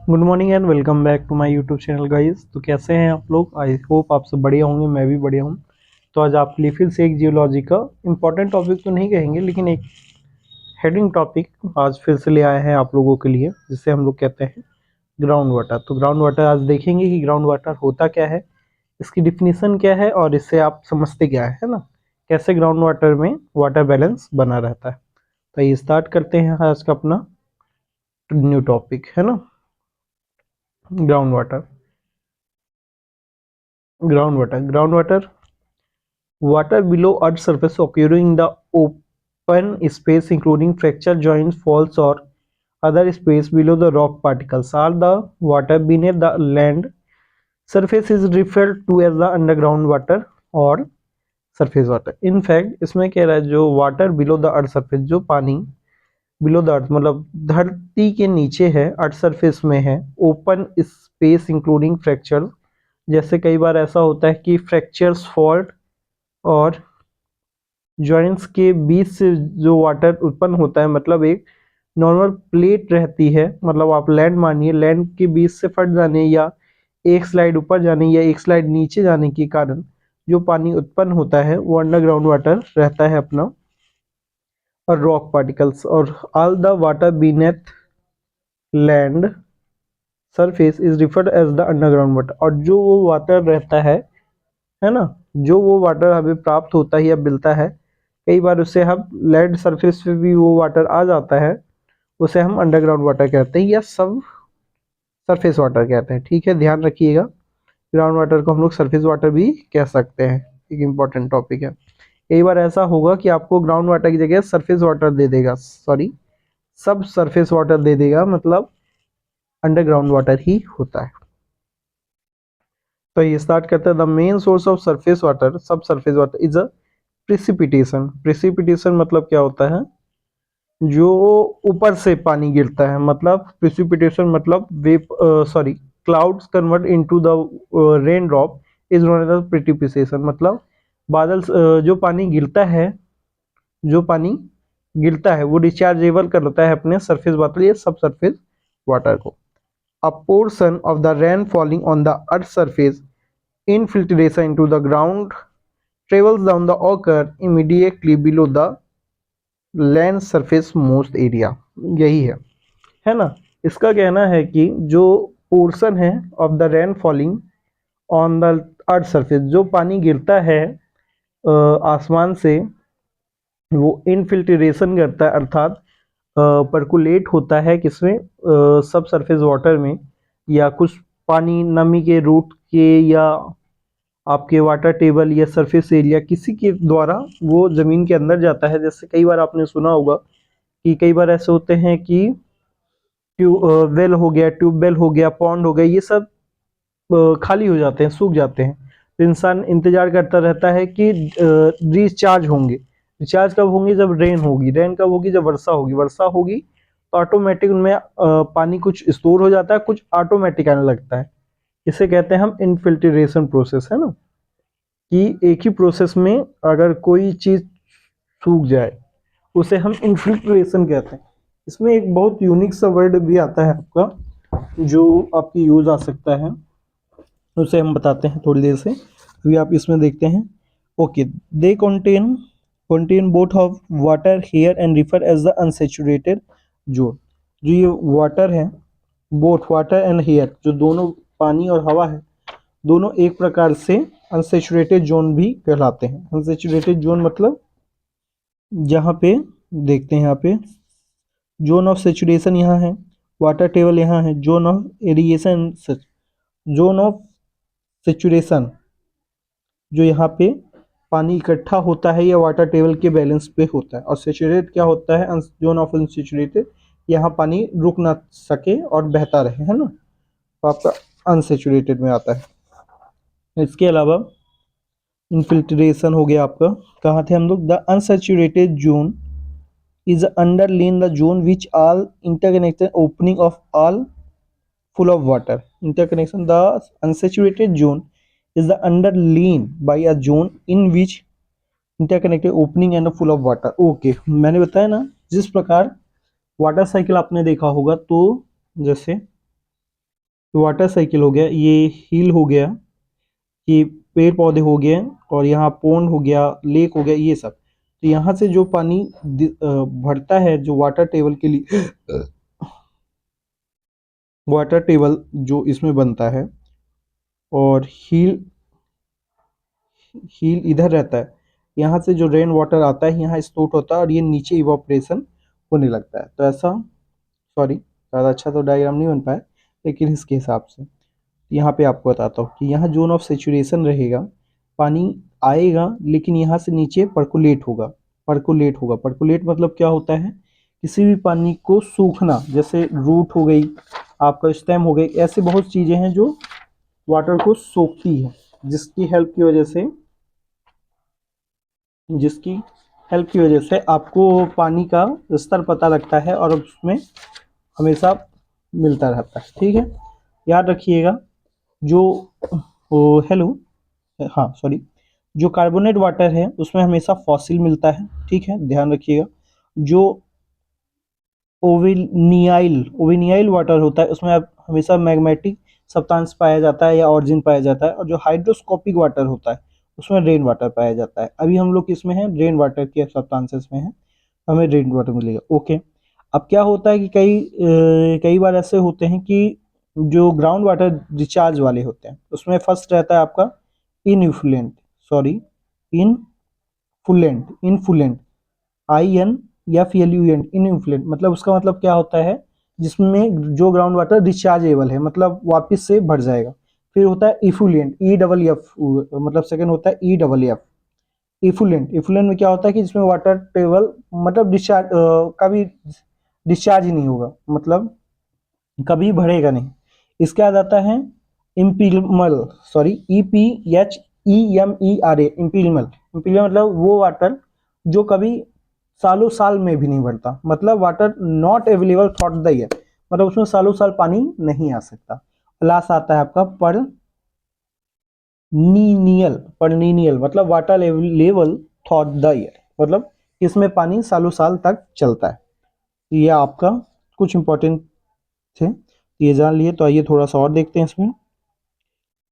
Good morning and welcome back to my YouTube channel guys. तो कैसे हैं आप लोग? आई होप आप सब बढ़िया होंगे, मैं भी बढ़िया हूँ। तो आज आपके लिए फिर से एक जियोलॉजी का इम्पोर्टेंट टॉपिक तो नहीं कहेंगे, लेकिन एक हेडिंग टॉपिक आज फिर से ले आए हैं आप लोगों के लिए, जिसे हम लोग कहते हैं ग्राउंड वाटर। तो ग्राउंड वाटर आज देखेंगे कि ग्राउंड वाटर होता क्या है, इसकी डिफिनीसन क्या है और इससे आप समझते क्या है ना, कैसे ग्राउंड वाटर में वाटर बैलेंस बना रहता है। तो ये स्टार्ट करते हैं आज का अपना न्यू टॉपिक है ना, ground water. Ground water water below earth's surface occurring in the open space including fracture joints faults or other space below the rock particles are the water beneath the land surface is referred to as the underground water or surface water। in fact इसमें कह रहा है जो water below the earth surface, जो पानी below the earth मतलब धरती के नीचे है, अर्थ सरफेस में है, ओपन स्पेस इंक्लूडिंग फ्रैक्चर, जैसे कई बार ऐसा होता है कि फ्रैक्चर्स फॉल्ट और जॉइंट्स के बीच से जो वाटर उत्पन्न होता है, मतलब एक नॉर्मल प्लेट रहती है, मतलब आप लैंड मानिए, लैंड के बीच से फट जाने या एक स्लाइड ऊपर जाने या एक स्लाइड नीचे जाने के कारण जो पानी उत्पन्न होता है वो अंडरग्राउंड वाटर रहता है अपना। और रॉक पार्टिकल्स और all the water beneath land surface is referred as the underground water. और जो वो वाटर रहता है ना, जो वो वाटर हमें प्राप्त होता है या मिलता है, कई बार उससे हम लैंड सरफेस पे भी वो वाटर आ जाता है, उसे हम अंडरग्राउंड वाटर कहते हैं या सब सरफेस वाटर कहते हैं। ठीक है, ध्यान रखिएगा, ग्राउंड वाटर को हम लोग सरफेस वाटर भी कह सकते हैं। एक इम्पॉर्टेंट टॉपिक है। कई बार ऐसा होगा कि आपको ग्राउंड वाटर की जगह सरफेस वाटर दे देगा, सॉरी सब सरफेस वाटर दे देगा, मतलब अंडरग्राउंड वाटर ही होता है। तो ये स्टार्ट करते हैं। The main source of surface water, sub surface water is a precipitation. Precipitation मतलब क्या होता है? जो ऊपर से पानी गिरता है, मतलब प्रिसिपिटेशन मतलब वेप sorry clouds convert into the rain drop is known as precipitation. मतलब बादल जो पानी गिरता है, जो पानी गिरता है वो रिचार्जेबल करता है अपने सरफेस वाटर, ये सब सरफेस वाटर को। अ portion of the rain falling on the earth surface infiltration into the ground travels down the occur immediately below the land surface most area। यही है ना। इसका कहना है कि जो पोर्शन है of the rain falling on the earth surface, जो पानी गिरता है आसमान से, वो इनफिल्ट्रेशन करता है, अर्थात परकुलेट होता है किसमें, सब सरफेस वाटर में, या कुछ पानी नमी के रूट के या आपके वाटर टेबल या सरफेस एरिया किसी के द्वारा वो ज़मीन के अंदर जाता है। जैसे कई बार आपने सुना होगा कि कई बार ऐसे होते हैं कि वेल हो गया, ट्यूबवेल हो गया, पॉन्ड हो गया, ये सब खाली हो जाते हैं, सूख जाते हैं। तो इंसान इंतजार करता रहता है कि रिचार्ज होंगे। रिचार्ज कब होंगे? जब रेन होगी। रेन कब होगी? जब वर्षा होगी। वर्षा होगी तो ऑटोमेटिक उनमें पानी कुछ स्टोर हो जाता है, कुछ ऑटोमेटिक आने लगता है। इसे कहते हैं हम इनफिल्ट्रेशन प्रोसेस, है ना, कि एक ही प्रोसेस में अगर कोई चीज़ सूख जाए उसे हम इनफिल्ट्रेशन कहते हैं। इसमें एक बहुत यूनिक सा वर्ड भी आता है आपका, जो आपकी यूज आ सकता है, उसे हम बताते हैं थोड़ी देर से। अभी आप इसमें देखते हैं। Okay, they contain both of water air and refer as the unsaturated zone. जो ये वाटर है, बोथ वाटर एंड हेयर, जो दोनों पानी और हवा है, दोनों एक प्रकार से अनसेचुरेटेड जोन भी कहलाते हैं। अनसेचुरेटेड जोन मतलब जहाँ पे देखते हैं, यहाँ पे जोन ऑफ सेचुरेशन यहाँ है, वाटर टेबल यहाँ है, zone of aeration, zone of saturation जो यहाँ पे पानी इकट्ठा होता है या वाटर टेबल के बैलेंस पे होता है। और सेचुरेट क्या होता है? जोन ऑफ अनसेचुरेटेड, यहाँ पानी रुक ना सके और बहता रहे, है ना, तो आपका अनसेचुरेटेड में आता है। इसके अलावा इनफिल्ट्रेशन हो गया आपका। कहाँ थे हम लोग? The unsaturated zone is underlain the zone which all interconnection opening of all full of water। Interconnection, the unsaturated zone is the underlain by a zone in which interconnected opening and full of water। Okay, मैंने बताया ना, जिस प्रकार water cycle आपने देखा होगा, तो जैसे वाटर साइकिल हो गया, ये हिल हो गया, ये पेड़ पौधे हो गए, और यहाँ पोन्ड हो गया, लेक हो गया, ये सब। तो यहाँ से जो पानी भरता है, जो वाटर टेबल के लिए वाटर टेबल जो इसमें बनता है, और हिल हील इधर रहता है, यहाँ से जो रेन वाटर आता है यहाँ स्टोर होता है, और ये नीचे इवापोरेशन होने लगता है। तो ऐसा, सॉरी ज़्यादा अच्छा तो डायग्राम नहीं बन पाया, लेकिन इसके हिसाब से यहाँ पे आपको बताता हूँ कि यहाँ जोन ऑफ सेचुरेशन रहेगा, पानी आएगा लेकिन यहाँ से नीचे पर्कुलेट होगा। पर्कुलेट मतलब क्या होता है, किसी भी पानी को सूखना, जैसे रूट हो गई, आपका स्टेम हो गई, ऐसे बहुत चीज़ें हैं जो वाटर को सोखती है, जिसकी हेल्प की वजह से जिसकी हेल्प की वजह से आपको पानी का स्तर पता लगता है और उसमें हमेशा मिलता रहता है। ठीक है, याद रखिएगा। जो हेलो, हाँ सॉरी, जो कार्बोनेट वाटर है उसमें हमेशा फॉसिल मिलता है। ठीक है, ध्यान रखिएगा। जो ओवेनियाइल वाटर होता है उसमें आप हमेशा मैग्मेटिक सब्सटेंस पाया जाता है या ऑरिजिन पाया जाता है, और जो हाइड्रोस्कोपिक वाटर होता है उसमें रेन वाटर पाया जाता है। अभी हम लोग किसमें हैं, रेन वाटर के सब्सटेंसेस में है, हमें रेन वाटर मिलेगा। ओके, अब क्या होता है कि कई बार ऐसे होते हैं कि जो ग्राउंड वाटर रिचार्ज वाले होते हैं उसमें फर्स्ट रहता है आपका इनफ्लुएंट, सॉरी इनफुलेंट, आई एन या फ्लुएंट, इनफ्लुएंट मतलब उसका मतलब क्या होता है, जिसमें जो ग्राउंड वाटर रिचार्जेबल है, मतलब वापस से भर जाएगा। फिर होता है इफुलेंट, ई डबल एफ, मतलब सेकंड होता है ई डबल एफ, इफुलेंट में क्या होता है कि जिसमें वाटर टेबल मतलब डिस्चार्ज कभी डिस्चार्ज ही नहीं होगा, मतलब कभी भरेगा नहीं। इसके बाद आता है इम्पीलमल, सॉरी EPHEMERA, इम्पीलमल मतलब वो वाटर जो कभी सालों साल में भी नहीं भरता, मतलब water not available through the year, मतलब उसमें सालों साल पानी नहीं आ सकता। लास्ट आता है आपका परनीनियल मतलब water level through the year, मतलब इसमें पानी सालों साल तक चलता है। ये आपका कुछ इंपॉर्टेंट थे, ये जान लिए। तो आइए थोड़ा सा और देखते हैं इसमें।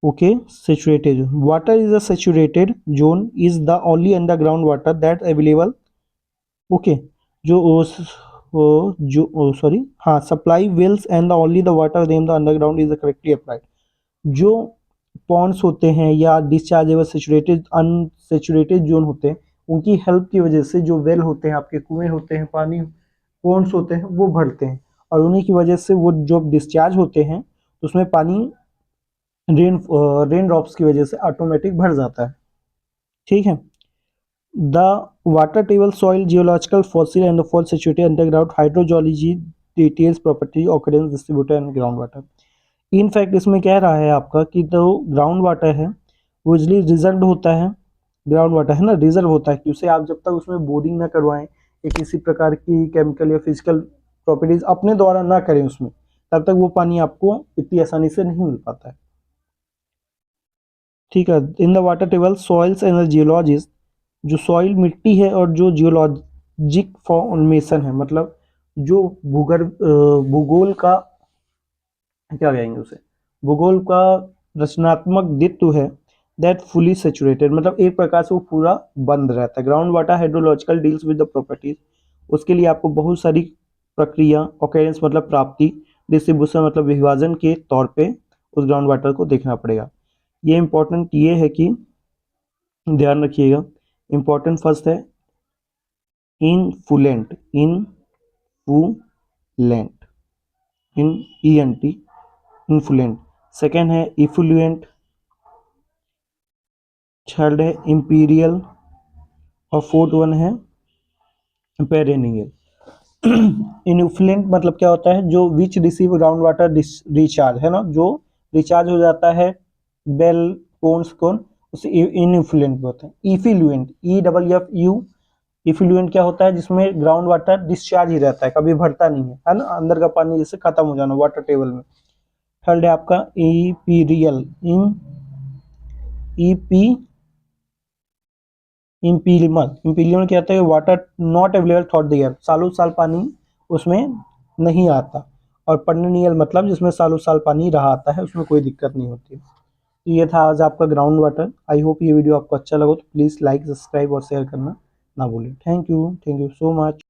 Okay, saturated water is a saturated zone is the only underground water that available. Okay, जो जो सॉरी हाँ, supply wells and the only the water then the underground is correctly applied. जो पॉन्ड्स होते हैं या डिस्चार्जेबल सेचुरेटेड अनसेचुरेटेड जोन होते हैं, उनकी हेल्प की वजह से जो वेल होते हैं, आपके कुएं होते हैं, पानी पॉन्ड्स होते हैं, वो भरते हैं, और उन्हीं की वजह से वो जो डिस्चार्ज होते हैं उसमें पानी रेन ड्रॉप्स की वजह से ऑटोमेटिक भर जाता है। ठीक है, the water table soil geological fossil and the fall situated underground hydrogeology details property occurrence distributor and ground water. In fact इसमें कह रहा है आपका कि जो ग्राउंड वाटर है वो इजली रिजर्व होता है, ग्राउंड वाटर है ना, रिजर्व होता है, कि उसे आप जब तक उसमें बोरिंग ना करवाएं या किसी प्रकार की केमिकल या फिजिकल प्रॉपर्टीज अपने द्वारा ना करें उसमें, तब तक वो पानी आपको इतनी आसानी से नहीं मिल पाता है। ठीक है, in the water table soils and geologist, जो सॉइल मिट्टी है और जो जियोलॉजिक फॉर्मेशन है, मतलब जो भूगर्भ भूगोल का क्या कहेंगे उसे, भूगोल का रचनात्मक दित्व है, दैट फुली सेचुरेटेड मतलब एक प्रकार से वो पूरा बंद रहता है। Ground water hydrological deals with the properties, उसके लिए आपको बहुत सारी प्रक्रिया, ऑकरेंस मतलब प्राप्ति, डिस्ट्रीब्यूशन मतलब विभाजन के तौर पे उस ग्राउंड वाटर को देखना पड़ेगा। ये इंपॉर्टेंट ये है कि ध्यान रखिएगा, इंपॉर्टेंट फर्स्ट है इनफुलेंट, इन ENT इनफ्लुएंट, सेकेंड है इफ्लुएंट, थर्ड है इंपीरियल, और फोर्थ वन है पेरेनियल। इनफ्लुएंट मतलब क्या होता है, जो which receive ground water recharge है ना, जो रिचार्ज हो जाता है बेल पोन्स कौन, उसे इनफ्लुएंट होता है। इफ्लुएंट, EFFU, इफ्लुएंट क्या होता है, जिसमें ग्राउंड वाटर डिस्चार्ज ही रहता है, कभी भरता नहीं है ना, अंदर का पानी जैसे खत्म हो जाना वाटर टेबल में। थर्ड है आपका इंपीरियल, ईपी इम्पीरियल क्या होता है, water not available through the year, सालों साल पानी उसमें नहीं आता। और परनियल मतलब जिसमें सालों साल पानी रहा आता है, उसमें कोई दिक्कत नहीं होती है। तो ये था आज आपका ग्राउंड वाटर। आई होप ये वीडियो आपको अच्छा लगा, तो प्लीज़ लाइक, सब्सक्राइब और शेयर करना ना भूलें। Thank you so much.